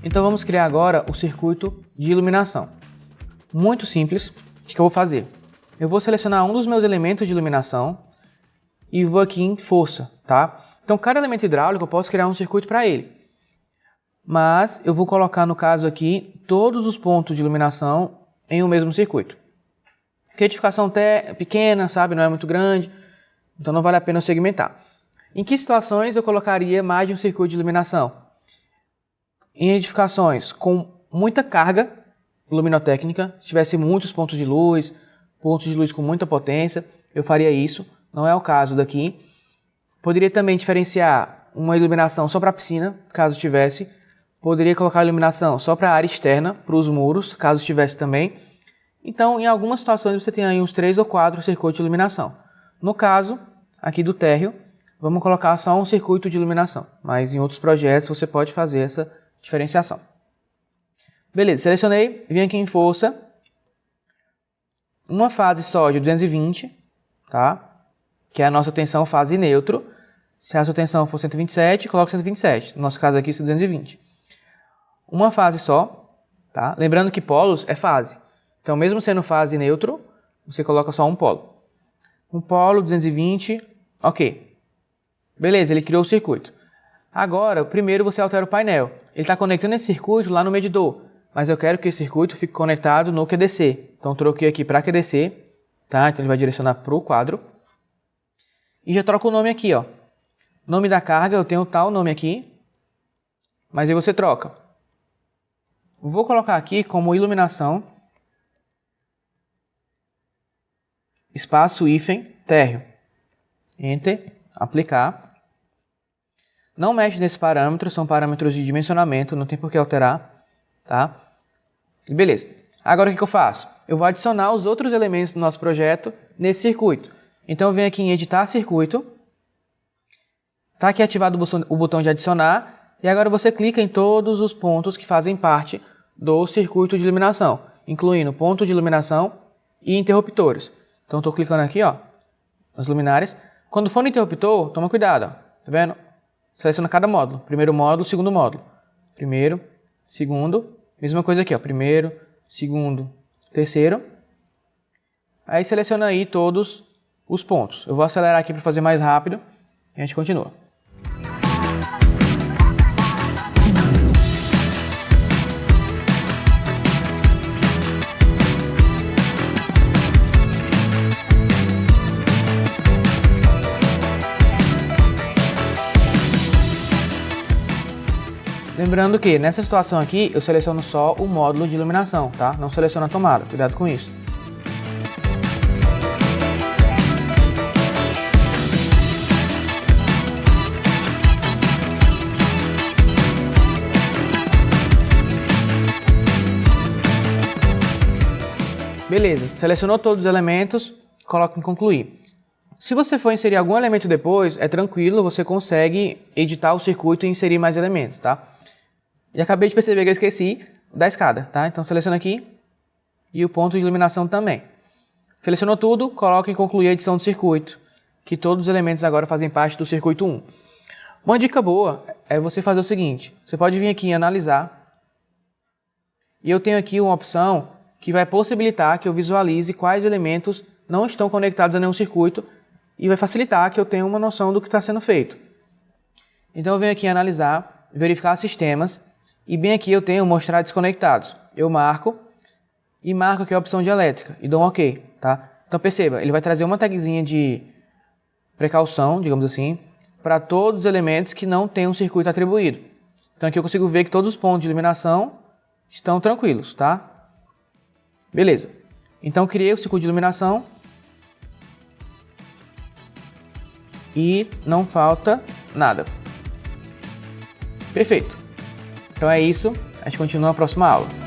Então vamos criar agora o circuito de iluminação. Muito simples. O que eu vou fazer? Eu vou selecionar um dos meus elementos de iluminação e vou aqui em força, tá? Então cada elemento hidráulico eu posso criar um circuito para ele. Mas eu vou colocar no caso aqui todos os pontos de iluminação em um mesmo circuito. Porque a edificação é pequena, sabe? Não é muito grande, então não vale a pena eu segmentar. Em que situações eu colocaria mais de um circuito de iluminação? Em edificações com muita carga luminotécnica, se tivesse muitos pontos de luz com muita potência, eu faria isso. Não é o caso daqui. Poderia também diferenciar uma iluminação só para a piscina, caso tivesse. Poderia colocar iluminação só para a área externa, para os muros, caso tivesse também. Então, em algumas situações, você tem aí uns 3 ou 4 circuitos de iluminação. No caso, aqui do térreo, vamos colocar só um circuito de iluminação. Mas em outros projetos, você pode fazer essa diferenciação. Beleza, selecionei, vim aqui em força. Uma fase só de 220, tá? Que é a nossa tensão fase neutro. Se a sua tensão for 127, coloca 127. No nosso caso aqui, 220. Uma fase só, tá? Lembrando que polos é fase. Então, mesmo sendo fase neutro, você coloca só um polo. Um polo, 220, ok. Beleza, ele criou o circuito. Agora, primeiro você altera o painel. Ele está conectando esse circuito lá no medidor, mas eu quero que esse circuito fique conectado no QDC. Então, troquei aqui para QDC, tá? Então, ele vai direcionar para o quadro. E já troco o nome aqui, ó. Nome da carga, eu tenho tal nome aqui, mas aí você troca. Vou colocar aqui como iluminação, espaço hífen, térreo. Enter, aplicar. Não mexe nesse parâmetro, são parâmetros de dimensionamento, não tem por que alterar, tá? E beleza. Agora o que eu faço? Eu vou adicionar os outros elementos do nosso projeto nesse circuito. Então eu venho aqui em editar circuito. Está aqui ativado o botão de adicionar. E agora você clica em todos os pontos que fazem parte do circuito de iluminação, incluindo ponto de iluminação e interruptores. Então estou clicando aqui, ó, nas luminárias. Quando for no interruptor, toma cuidado, ó. Tá vendo? Seleciona cada módulo. Primeiro módulo, segundo módulo. Primeiro, segundo. Mesma coisa aqui, ó. Primeiro, segundo, terceiro. Aí seleciona aí todos os pontos. Eu vou acelerar aqui para fazer mais rápido e a gente continua. Lembrando que nessa situação aqui eu seleciono só o módulo de iluminação, tá? Não seleciono a tomada, cuidado com isso. Beleza, selecionou todos os elementos, coloca em concluir. Se você for inserir algum elemento depois, é tranquilo, você consegue editar o circuito e inserir mais elementos, tá? E acabei de perceber que eu esqueci da escada, tá? Então seleciona aqui e o ponto de iluminação também. Selecionou tudo, coloca em concluir a edição do circuito, que todos os elementos agora fazem parte do circuito 1. Uma dica boa é você fazer o seguinte, você pode vir aqui em analisar e eu tenho aqui uma opção que vai possibilitar que eu visualize quais elementos não estão conectados a nenhum circuito e vai facilitar que eu tenha uma noção do que está sendo feito. Então eu venho aqui em analisar, verificar sistemas. E bem aqui eu tenho mostrar desconectados. Eu marco e marco aqui a opção de elétrica e dou um OK, tá? Então perceba, ele vai trazer uma tagzinha de precaução, digamos assim, para todos os elementos que não têm um circuito atribuído. Então aqui eu consigo ver que todos os pontos de iluminação estão tranquilos, tá? Beleza. Então criei o circuito de iluminação e não falta nada. Perfeito. Então é isso, a gente continua na próxima aula.